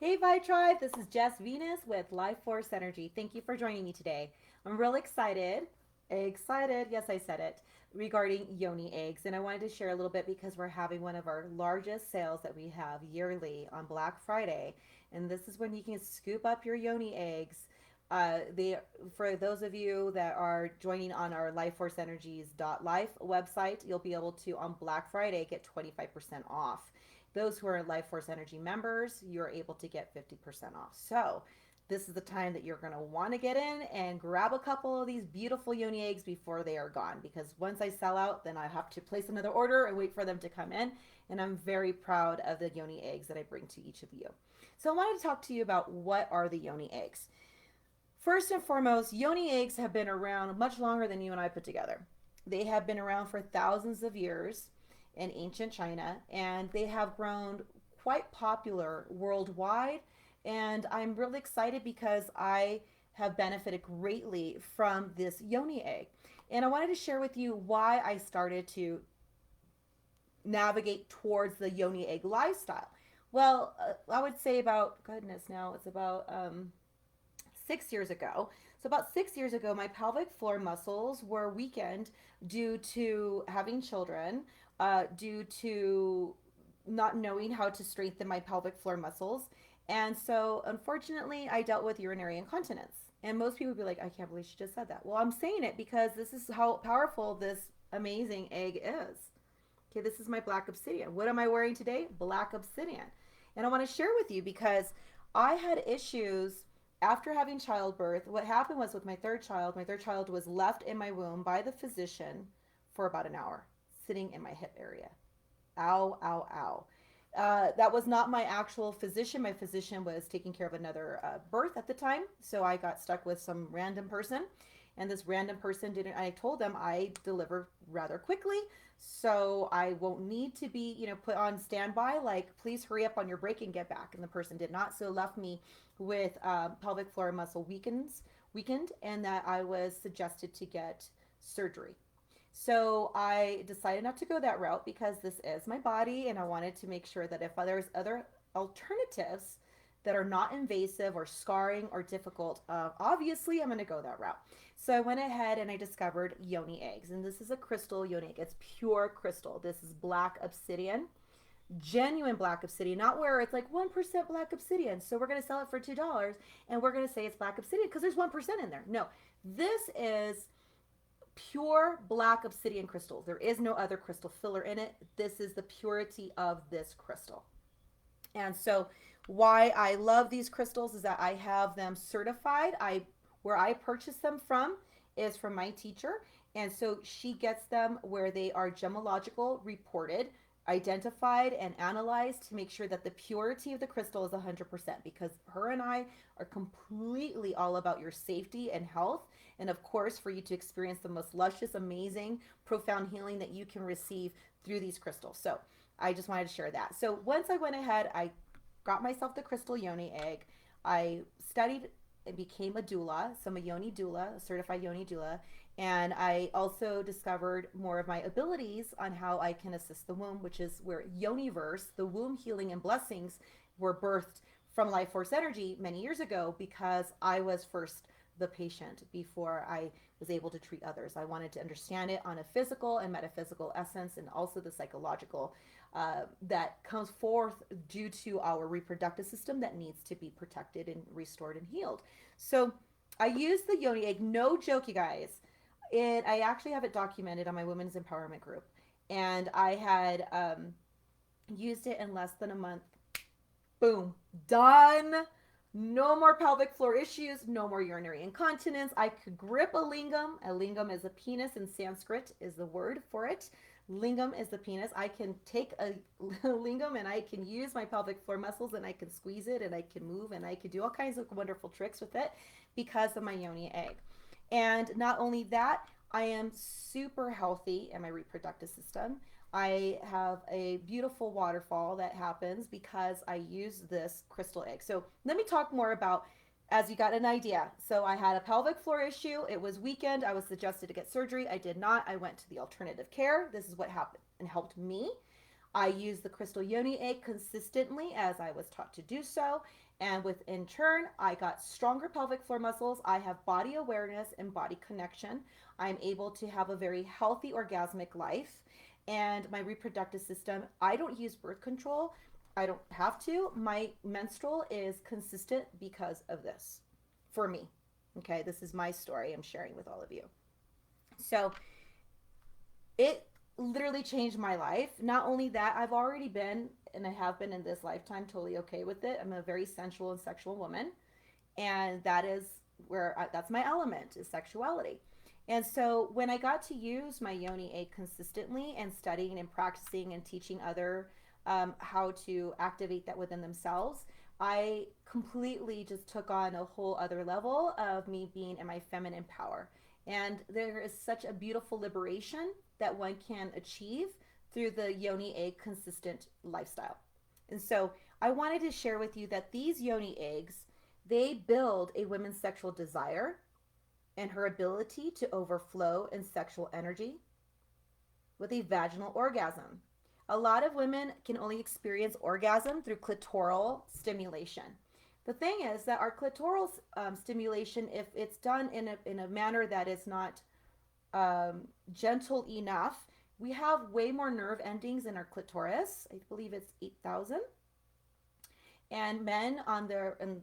Hey, Vi Tribe, this is Jess Venus with Life Force Energy. Thank you for joining me today. I'm real excited, yes, I said it, regarding Yoni Eggs. And I wanted to share a little bit because we're having one of our largest sales that we have yearly on Black Friday. And this is when you can scoop up your Yoni Eggs. They, for those of you that are joining on our lifeforceenergies.life website, you'll be able to on Black Friday get 25% off. Those who are Life Force Energy members, you're able to get 50% off. So, this is the time that you're going to want to get in and grab a couple of these beautiful Yoni eggs before they are gone. Because once I sell out, then I have to place another order and wait for them to come in. And I'm very proud of the Yoni eggs that I bring to each of you. So, I wanted to talk to you about what are the Yoni eggs. First and foremost, Yoni eggs have been around much longer than you and I put together. They have been around for thousands of years in ancient China, and they have grown quite popular worldwide. And I'm really excited because I have benefited greatly from this Yoni egg. And I wanted to share with you why I started to navigate towards the Yoni egg lifestyle. Well, I would say about, goodness, now it's about 6 years ago. So, about 6 years ago, my pelvic floor muscles were weakened due to having children, due to not knowing how to strengthen my pelvic floor muscles. And so, unfortunately, I dealt with urinary incontinence. And most people would be like, I can't believe she just said that. Well, I'm saying it because this is how powerful this amazing egg is. Okay, this is my black obsidian. What am I wearing today? Black obsidian. And I want to share with you because I had issues after having childbirth. What happened was with my third child was left in my womb by the physician for about an hour, sitting in my hip area. Ow, ow, ow. That was not my actual physician. My physician was taking care of another birth at the time. So I got stuck with some random person. And this random person didn't, I told them I deliver rather quickly. So I won't need to be, put on standby. Like, please hurry up on your break and get back. And the person did not. So left me with pelvic floor muscle weakened, and that I was suggested to get surgery. So I decided not to go that route because this is my body, and I wanted to make sure that if there's other alternatives that are not invasive or scarring or difficult, obviously I'm going to go that route. So I went ahead and I discovered Yoni eggs, and this is a crystal Yoni egg. It's pure crystal. This is black obsidian, genuine black obsidian, not where it's like 1% black obsidian. So we're going to sell it for $2 and we're going to say it's black obsidian because there's 1% in there. No, this is pure black obsidian crystals. There is no other crystal filler in it. This is the purity of this crystal. And so why I love these crystals is that I have them certified. Where I purchase them from is from my teacher. And so she gets them where they are gemological reported, identified and analyzed to make sure that the purity of the crystal is 100%, because her and I are completely all about your safety and health, and of course for you to experience the most luscious, amazing, profound healing that you can receive through these crystals. So I just wanted to share that. So once I went ahead, I got myself the crystal Yoni egg. I studied and became a doula. So I'm a Yoni doula, a certified Yoni doula. And I also discovered more of my abilities on how I can assist the womb, which is where Yoniverse, the womb healing and blessings, were birthed from Life Force Energy many years ago, because I was first the patient before I was able to treat others. I wanted to understand it on a physical and metaphysical essence, and also the psychological that comes forth due to our reproductive system that needs to be protected and restored and healed. So I use the Yoni egg, no joke, you guys. I actually have it documented on my women's empowerment group, and I had used it in less than a month. Boom, done. No more pelvic floor issues, no more urinary incontinence. I could grip a lingam. A lingam is a penis in Sanskrit, is the word for it. Lingam is the penis. I can take a lingam and I can use my pelvic floor muscles and I can squeeze it and I can move and I can do all kinds of wonderful tricks with it because of my Yoni egg. And not only that, I am super healthy in my reproductive system. I have a beautiful waterfall that happens because I use this crystal egg. So let me talk more about, as you got an idea. So I had a pelvic floor issue. It was weakened. I was suggested to get surgery. I did not. I went to the alternative care. This is what happened and helped me. I use the Crystal Yoni Egg consistently as I was taught to do so. And with in turn, I got stronger pelvic floor muscles. I have body awareness and body connection. I'm able to have a very healthy orgasmic life. And my reproductive system, I don't use birth control. I don't have to. My menstrual is consistent because of this for me. Okay, this is my story I'm sharing with all of you. So it literally changed my life. Not only that, I've already been, and I have been in this lifetime, totally okay with it. I'm a very sensual and sexual woman, and that is that's my element, is sexuality. And so when I got to use my Yoni egg consistently and studying and practicing and teaching other how to activate that within themselves, I completely just took on a whole other level of me being in my feminine power. And there is such a beautiful liberation that one can achieve through the Yoni egg consistent lifestyle. And so I wanted to share with you that these Yoni eggs, they build a woman's sexual desire and her ability to overflow in sexual energy with a vaginal orgasm. A lot of women can only experience orgasm through clitoral stimulation. The thing is that our clitoral stimulation, if it's done in a manner that is not gentle enough, we have way more nerve endings in our clitoris. I believe it's 8,000. And men on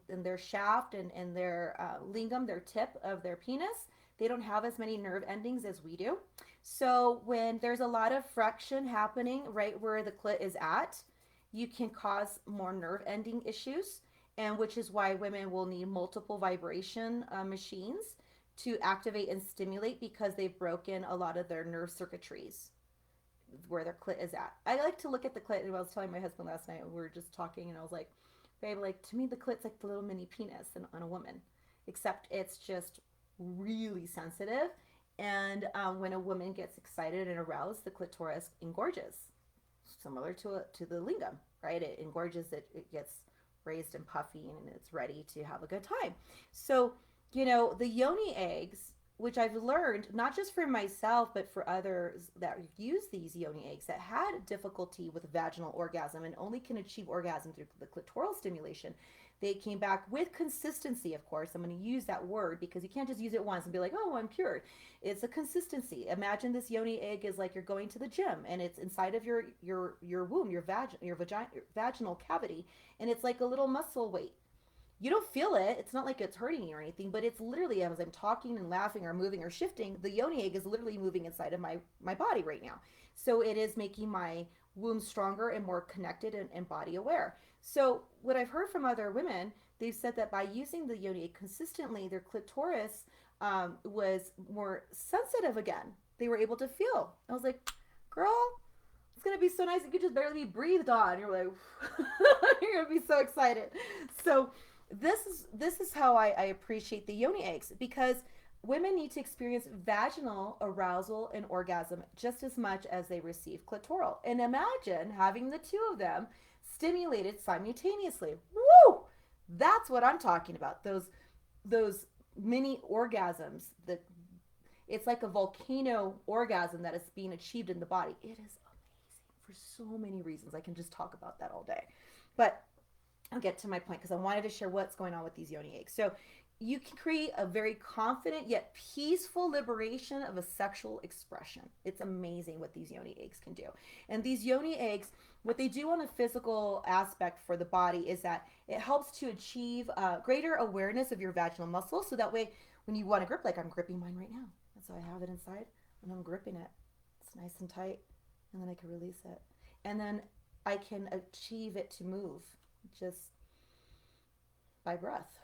in their shaft and their lingam, their tip of their penis, they don't have as many nerve endings as we do. So when there's a lot of friction happening right where the clit is at, you can cause more nerve ending issues, and which is why women will need multiple vibration machines to activate and stimulate, because they've broken a lot of their nerve circuitries where their clit is at. I like to look at the clit, and I was telling my husband last night, we were just talking, and I was like, babe, like, to me the clit's like the little mini penis on a woman, except it's just really sensitive. And when a woman gets excited and aroused, the clitoris engorges, similar to the lingam, right? It engorges, it gets raised and puffy, and it's ready to have a good time. So, the Yoni eggs, which I've learned not just for myself, but for others that use these Yoni eggs that had difficulty with vaginal orgasm and only can achieve orgasm through the clitoral stimulation, they came back with consistency. Of course, I'm going to use that word because you can't just use it once and be like, oh, I'm cured. It's a consistency. Imagine this Yoni egg is like you're going to the gym, and it's inside of your womb, your vaginal cavity, and it's like a little muscle weight. You don't feel it. It's not like it's hurting you or anything, but it's literally, as I'm talking and laughing or moving or shifting, the Yoni egg is literally moving inside of my body right now. So it is making my womb stronger and more connected and body aware. So what I've heard from other women, they've said that by using the Yoni egg consistently, their clitoris was more sensitive again. They were able to feel. I was like, girl, it's gonna be so nice. You could just barely be breathed on. You're like, you're gonna be so excited. So this is how I appreciate the Yoni eggs, because women need to experience vaginal arousal and orgasm just as much as they receive clitoral. And imagine having the two of them stimulated simultaneously. Woo! That's what I'm talking about. Those mini orgasms. It's like a volcano orgasm that is being achieved in the body. It is amazing for so many reasons. I can just talk about that all day. But I'll get to my point because I wanted to share what's going on with these Yoni eggs. So you can create a very confident yet peaceful liberation of a sexual expression. It's amazing what these Yoni eggs can do. And these Yoni eggs, what they do on a physical aspect for the body is that it helps to achieve greater awareness of your vaginal muscles. So that way, when you want to grip, like I'm gripping mine right now. And so I have it inside and I'm gripping it. It's nice and tight. And then I can release it. And then I can achieve it to move just by breath,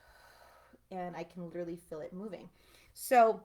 and I can literally feel it moving. So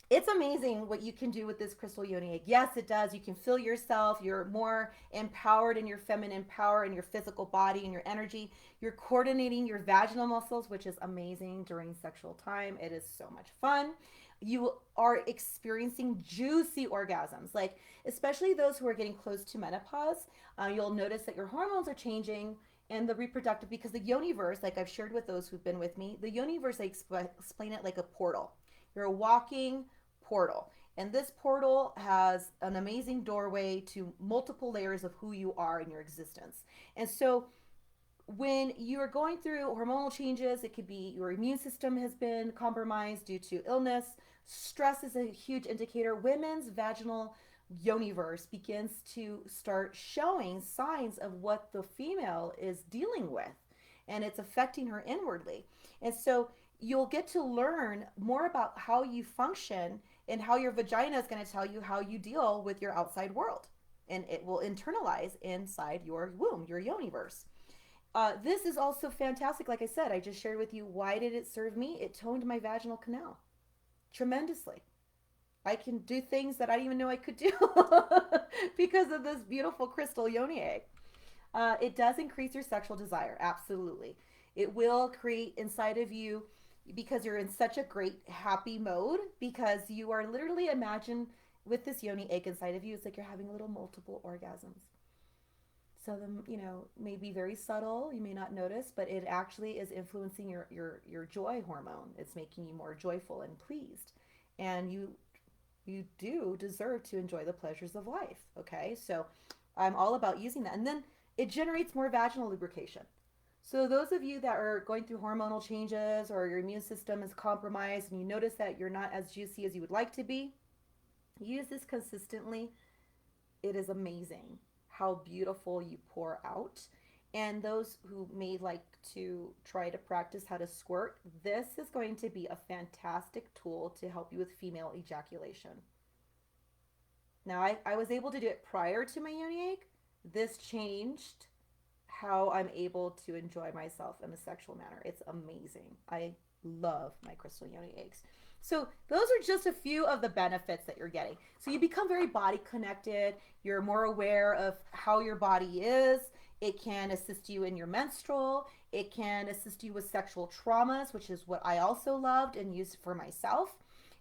it's amazing what you can do with this Crystal Yoni egg. Yes, it does. You can feel yourself. You're more empowered in your feminine power and your physical body and your energy. You're coordinating your vaginal muscles, which is amazing during sexual time. It is so much fun. You are experiencing juicy orgasms, like especially those who are getting close to menopause. You'll notice that your hormones are changing, and the reproductive, because the Yoniverse, like I've shared with those who've been with me, the Yoniverse, I explain it like a portal. You're a walking portal. And this portal has an amazing doorway to multiple layers of who you are in your existence. And so when you're going through hormonal changes, it could be your immune system has been compromised due to illness. Stress is a huge indicator. Women's vaginal universe begins to start showing signs of what the female is dealing with, and it's affecting her inwardly. And so you'll get to learn more about how you function and how your vagina is going to tell you how you deal with your outside world. And it will internalize inside your womb, your yoniverse. This is also fantastic. Like I said, I just shared with you, why did it serve me? It toned my vaginal canal tremendously. I can do things that I didn't even know I could do because of this beautiful crystal yoni egg. It does increase your sexual desire, absolutely. It will create inside of you, because you're in such a great happy mode, because you are literally, imagine with this yoni egg inside of you, it's like you're having little multiple orgasms. So the, may be very subtle, you may not notice, but it actually is influencing your joy hormone. It's making you more joyful and pleased, and you do deserve to enjoy the pleasures of life. Okay, so I'm all about using that. And then it generates more vaginal lubrication. So those of you that are going through hormonal changes, or your immune system is compromised and you notice that you're not as juicy as you would like to be, use this consistently. It is amazing how beautiful you pour out. And those who may like to try to practice how to squirt, this is going to be a fantastic tool to help you with female ejaculation. Now, I was able to do it prior to my yoni egg. This changed how I'm able to enjoy myself in a sexual manner. It's amazing. I love my crystal yoni eggs. So those are just a few of the benefits that you're getting. So you become very body connected. You're more aware of how your body is. It can assist you in your menstrual. It can assist you with sexual traumas, which is what I also loved and used for myself.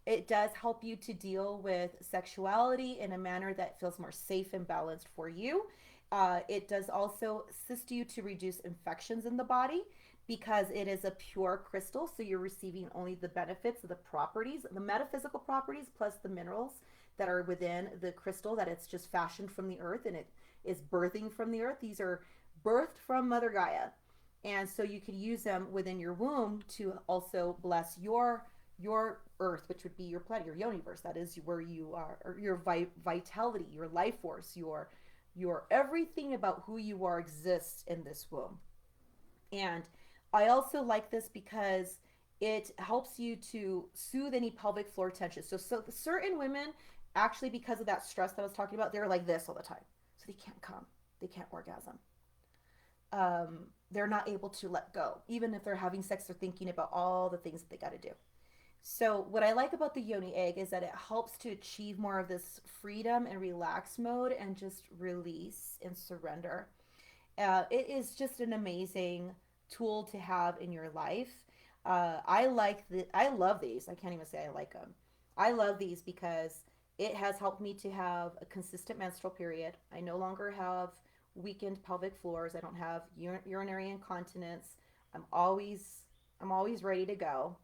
It does help you to deal with sexuality in a manner that feels more safe and balanced for you. It does also assist you to reduce infections in the body, because it is a pure crystal. So you're receiving only the benefits of the properties, the metaphysical properties, plus the minerals that are within the crystal, that it's just fashioned from the earth and it is birthing from the earth. These are birthed from Mother Gaia. And so you could use them within your womb to also bless your earth, which would be your planet, your universe. That is where you are, or your vitality, your life force, your everything about who you are exists in this womb. And I also like this because it helps you to soothe any pelvic floor tension. So certain women, actually, because of that stress that I was talking about, they're like this all the time. So they can't come, they can't orgasm. They're not able to let go. Even if they're having sex, they're thinking about all the things that they got to do. So what I like about the yoni egg is that it helps to achieve more of this freedom and relax mode, and just release and surrender. It is just an amazing tool to have in your life. I love these. I can't even say I like them. I love these because it has helped me to have a consistent menstrual period. I no longer have weakened pelvic floors. I don't have urinary incontinence. I'm always I'm always ready to go.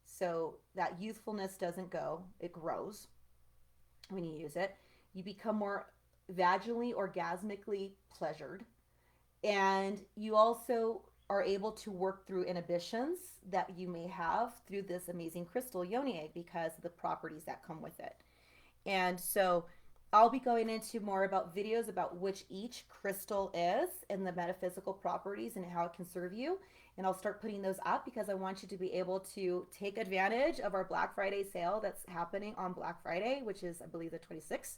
So that youthfulness doesn't go, it grows when you use it. You become more vaginally, orgasmically pleasured. And you also are able to work through inhibitions that you may have through this amazing crystal yoni egg, because of the properties that come with it. And so I'll be going into more about videos about which each crystal is and the metaphysical properties and how it can serve you. And I'll start putting those up because I want you to be able to take advantage of our Black Friday sale that's happening on Black Friday, which is, I believe, the 26th.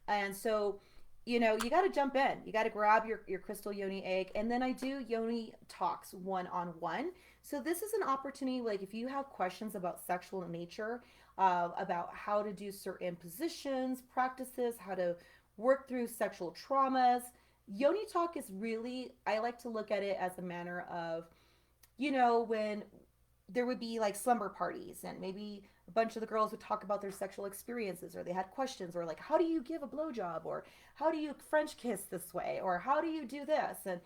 And so, you got to jump in. You got to grab your crystal yoni egg. And then I do yoni talks one-on-one. So this is an opportunity, like if you have questions about sexual nature, about how to do certain positions, practices, how to work through sexual traumas. Yoni talk is really, I like to look at it as a manner of, when there would be like slumber parties, and maybe a bunch of the girls would talk about their sexual experiences, or they had questions, or like, how do you give a blowjob, or how do you French kiss this way, or how do you do this? And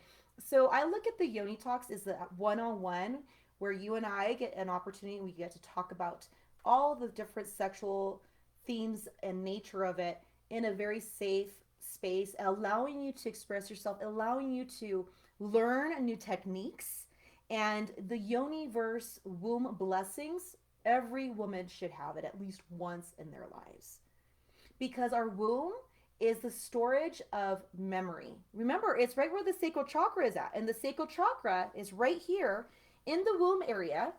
so I look at the Yoni Talks as the one-on-one, where you and I get an opportunity, we get to talk about all the different sexual themes and nature of it in a very safe space, allowing you to express yourself, allowing you to learn new techniques. And the Yoniverse womb blessings, every woman should have it at least once in their lives, because our womb is the storage of memory. Remember, it's right where the sacral chakra is at, and the sacral chakra is right here in the womb area,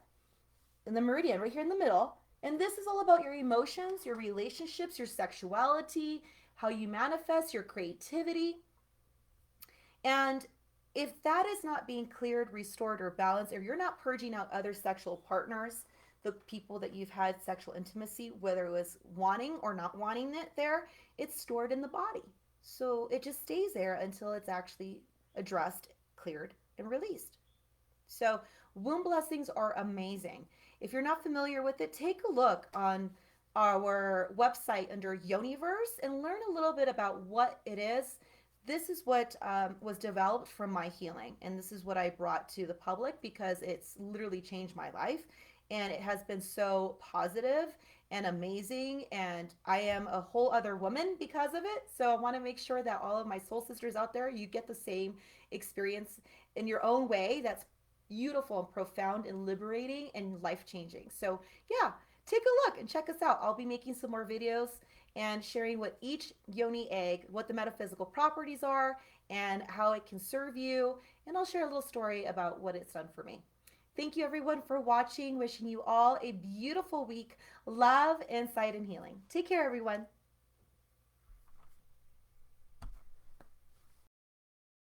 in the meridian, right here in the middle. And this is all about your emotions, your relationships, your sexuality, how you manifest, your creativity. And if that is not being cleared, restored, or balanced, if you're not purging out other sexual partners, the people that you've had sexual intimacy, whether it was wanting or not wanting it there, it's stored in the body. So it just stays there until it's actually addressed, cleared, and released. So womb blessings are amazing. If you're not familiar with it, take a look on our website under Yoniverse and learn a little bit about what it is. This is what was developed from my healing, and this is what I brought to the public because it's literally changed my life, and it has been so positive and amazing, and I am a whole other woman because of it. So I want to make sure that all of my soul sisters out there, you get the same experience in your own way. That's beautiful and profound and liberating and life changing. So yeah, take a look and check us out. I'll be making some more videos and sharing what each yoni egg, what the metaphysical properties are, and how it can serve you. And I'll share a little story about what it's done for me. Thank you everyone for watching. Wishing you all a beautiful week. Love, insight, and healing. Take care, everyone.